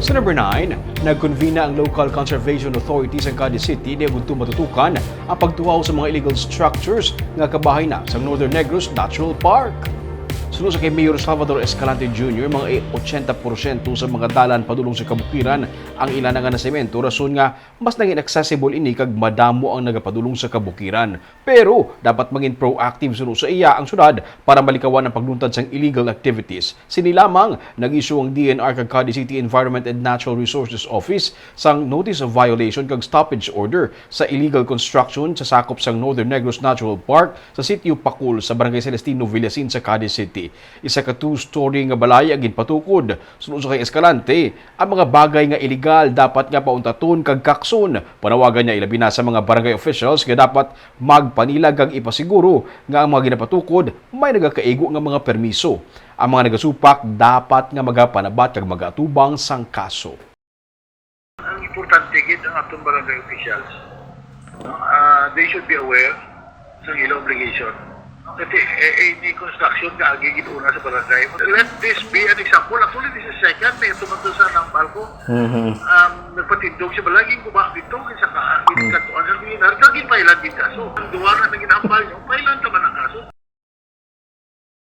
Sa number 9, nagkonvene na ang Local Conservation Authority sa Cadiz City na gusto matutukan ang pagtuhaw sa mga illegal structures nga kabahay na sa Northern Negros Natural Park. Sunod sa kay Mayor Salvador Escalante Jr., mga 80% sa mga dalan padulong sa kabukiran ang ilan nga na semento rason nga mas naging accessible ini kag madamo ang nagapadulong sa kabukiran. Pero dapat maging proactive sunod sa iya ang syudad para malikawan ang pagluntad sa illegal activities. Sini lamang nag-issue ang DNR kag Cadiz City Environment and Natural Resources Office sang notice of violation kag stoppage order sa illegal construction sa sakop sang Northern Negros Natural Park sa sitio Pakul sa Barangay Celestino Villasin sa Cadiz City. Isa ka two-story nga balay ang ginpatukod. Sunod sa kay Escalante, ang mga bagay nga illegal dapat nga pauntaton kag kakson. Panawagan niya ilabi na sa mga barangay officials nga dapat magpanilag kag ipasiguro nga ang mga ginapatukod may nagakaigo nga mga permiso. Ang mga nagasupak dapat nga magapanabat kag magatubang sang kaso. Ang importante gid ang atong barangay officials. They should be aware sa ilang obligation. Kasi any construction ka agigid una sa barangay. Let this be an example. Actually, this is second. May tumatusan ng palko. Nagpatindog siya. Balaging kumak dito. Sa katuan sa binar. Kaging pailan din kaso. Ang duwa na naging ambal nyo, pailan naman ang kaso.